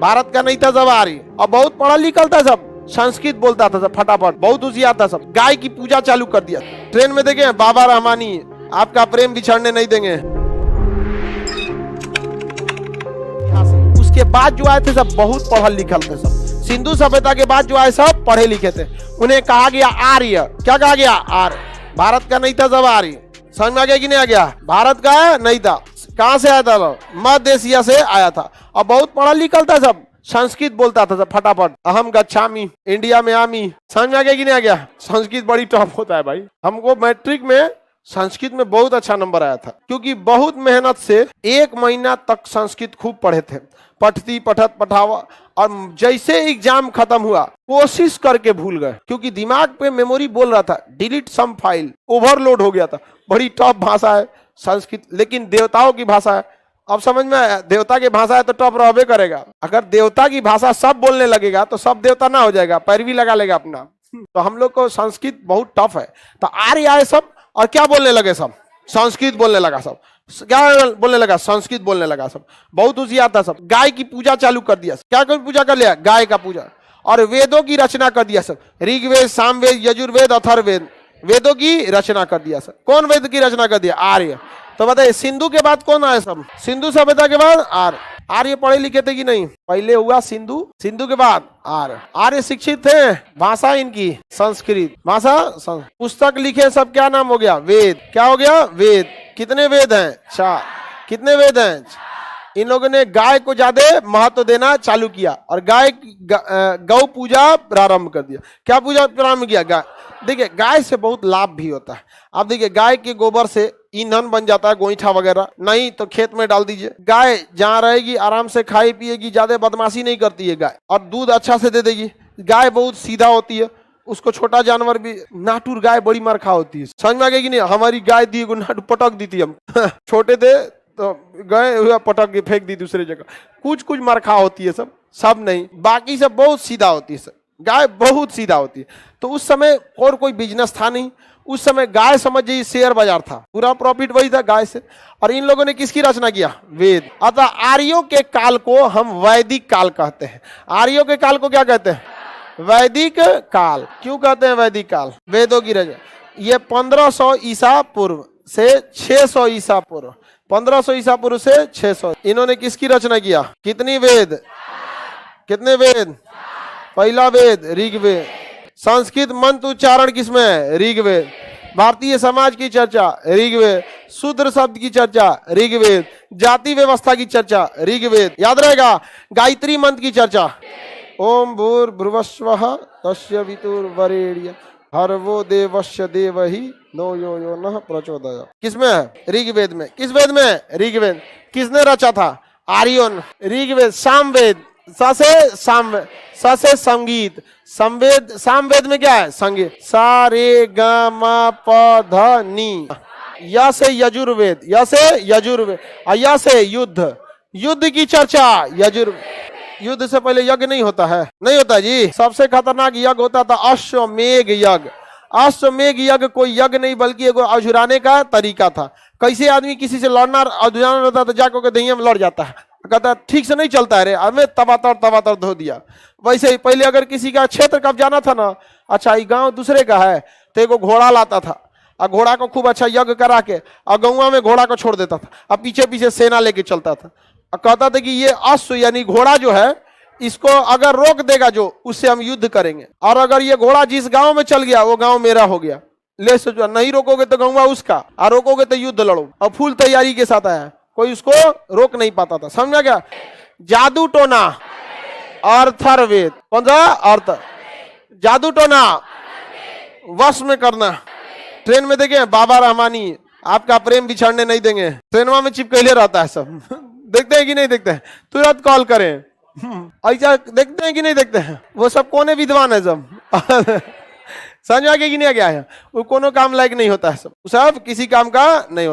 भारत का नहीं था सब आर्य, और बहुत पढ़ा लिखा था सब, संस्कृत बोलता था सब फटाफट, बहुत होशियार था सब। गाय की पूजा चालू कर दिया। ट्रेन में देखे बाबा रहमानी, आपका प्रेम बिछड़ने नहीं देंगे। उसके बाद जो आए थे सब बहुत पढ़ल लिखल थे सब। सिंधु सभ्यता के बाद जो आए सब पढ़े लिखे थे। उन्हें कहा गया आर्य। क्या कहा गया? आर्य। भारत का नहीं था सब आर्य। समझ में आ गया कि नहीं आ गया? भारत का नहीं था। कहां से आया था? मध्य एशिया से आया था, और बहुत पढ़ा लिखल था सब, संस्कृत बोलता था सब फटाफट। अहम गच्छामी, इंडिया में आमी। समझ में आ गया कि नहीं आ गया? संस्कृत बड़ी टफ होता है भाई। हमको मैट्रिक में संस्कृत में बहुत अच्छा नंबर आया था, क्योंकि बहुत मेहनत से 1 महीना तक संस्कृत खूब पढ़े थे। पठती पठत पठावा, और जैसे एग्जाम खत्म हुआ कोशिश करके भूल गए, क्योंकि दिमाग पे मेमोरी बोल रहा था डिलीट सम फाइल, ओवरलोड हो गया था। बड़ी टफ भाषा है संस्कृत, लेकिन देवताओं की भाषा है। अब समझ में आया? देवता की भाषा है तो टफ रहबे करेगा। अगर देवता की भाषा सब बोलने लगेगा तो सब देवता ना हो जाएगा, पैरवी लगा लेगा अपना। तो हम लोग को संस्कृत बहुत टफ है। तो आर्य आए सब, और क्या बोलने लगे सब? संस्कृत बोलने लगा सब। क्या बोलने लगा? संस्कृत बोलने लगा सब। बहुत होशियार था सब। गाय की पूजा चालू कर दिया। क्या कोई पूजा कर लिया? गाय का पूजा। और वेदों की रचना कर दिया सब। ऋग्वेद, सामवेद, यजुर्वेद, अथर्ववेद, वेदों की रचना कर दिया सब। कौन वेद की रचना कर दिया? आर्य। तो बताइए सिंधु के बाद कौन आया सब? सिंधु सभ्यता के बाद आर्य। आर्य पढ़े लिखे थे कि नहीं? पहले हुआ सिंधु, सिंधु के बाद आर्य। आर्य शिक्षित थे। भाषा इनकी संस्कृत भाषा। पुस्तक लिखे सब। क्या नाम हो गया? वेद। क्या हो गया? वेद। कितने वेद हैं? 4। कितने वेद हैं? इन लोगों ने गाय को ज्यादा महत्व देना चालू किया, और गौ पूजा प्रारंभ कर दिया। क्या पूजा प्रारंभ किया? गाय। देखिए गाय से बहुत लाभ भी होता है। आप देखिए गाय के गोबर से ईंधन बन जाता है, गोईठा वगैरह। नहीं तो खेत में डाल दीजिए। गाय जहाँ रहेगी आराम से खाई पिएगी, ज्यादा बदमाशी नहीं करती है गाय, और दूध अच्छा से दे देगी। गाय बहुत सीधा होती है। उसको छोटा जानवर भी, नाटुर गाय बड़ी मरखा होती है। समझ में आ गया कि नहीं? हमारी गाय दी नाटू पटक दी थी हम छोटे थे तो गए हुआ पटक के फेंक दी दूसरी जगह। कुछ कुछ मरखा होती है सब नहीं, बाकी सब बहुत सीधा होती है सब। गाय बहुत सीधा होती है। तो उस समय और कोई बिजनेस था नहीं। उस समय गाय समझ जाइए शेयर बाजार था, पूरा प्रॉफिट वही था गाय से। और इन लोगों ने किसकी रचना किया? वेद। अतः आर्यों के काल को हम वैदिक काल कहते हैं। आर्यों के काल को क्या कहते हैं? वैदिक काल। क्यों कहते हैं वैदिक काल? वेदों की रचना। ये 1500 ईसा पूर्व से 600 ईसा पूर्व, 1500 ईसा पूर्व से 600, इन्होंने किसकी रचना किया? कितनी वेद? कितने वेद? पहला वेद ऋग्वेद। संस्कृत मंत्र उच्चारण किसमें है? ऋग्वेद। भारतीय समाज की चर्चा ऋग्वेद। शूद्र शब्द की चर्चा ऋग्वेद। जाति व्यवस्था की चर्चा ऋग्वेद। याद रहेगा। गायत्री मंत्र की चर्चा ओम भूर्भुवस्वः तस्य वितुर्वरेण्यं भर्गो देवस्य धीमहि नो यो नः प्रचोदयात्। किसमें है? ऋग्वेद में। किस वेद में? ऋग्वेद। किसने रचा था? आर्यों। ऋग्वेद। सामवेद। स से संगीत। सामवेद में क्या है? संगीत। सा रे ग म प ध नी। य से यजुर्वेद। य से यजुर्वेद। य से युद्ध। युद्ध की चर्चा यजुर्वेद। युद्ध से पहले यज्ञ नहीं होता है? नहीं होता जी। सबसे खतरनाक यज्ञ होता था अश्वमेघ यज्ञ। अश्वमेघ यज्ञ कोई यज्ञ नहीं बल्कि एगो अझुराने का तरीका था। कैसे आदमी किसी से लड़ना अझुराना रहता तो जाकर के दहिया में लड़ जाता है, कहता ठीक से नहीं चलता है रे, हमें तबातर धो दिया। वैसे ही पहले अगर किसी का क्षेत्र कब जाना था ना, अच्छा ये गांव दूसरे का है तो एगो घोड़ा लाता था, और घोड़ा को खूब अच्छा यज्ञ करा के और गौवा में घोड़ा को छोड़ देता था, और पीछे पीछे सेना लेके चलता था, और कहता था कि ये अश्व यानी घोड़ा जो है इसको अगर रोक देगा जो, उससे हम युद्ध करेंगे। और अगर ये घोड़ा जिस गांव में चल गया वो गांव मेरा हो गया। ले सोचो, नहीं रोकोगे तो गौवा उसका, और रोकोगे तो युद्ध लड़ो। और फुल तैयारी के साथ आया, कोई उसको रोक नहीं पाता था। समझा क्या? जादू टोना अर्थर्वेद। कौन सा? अर्थ। जादू टोना वश में करना। ट्रेन में देखे बाबा रहमानी, आपका प्रेम बिछड़ने नहीं देंगे, ट्रेनवा में चिपकैले रहता है सब देखते हैं कि नहीं देखते हैं? तुरंत कॉल करें। ऐसा देखते हैं कि नहीं देखते हैं? वो सब कोने विद्वान है सब समझ आ गया कि नहीं आ गया है? वो कोनो काम लायक नहीं होता है सब किसी काम का नहीं होता।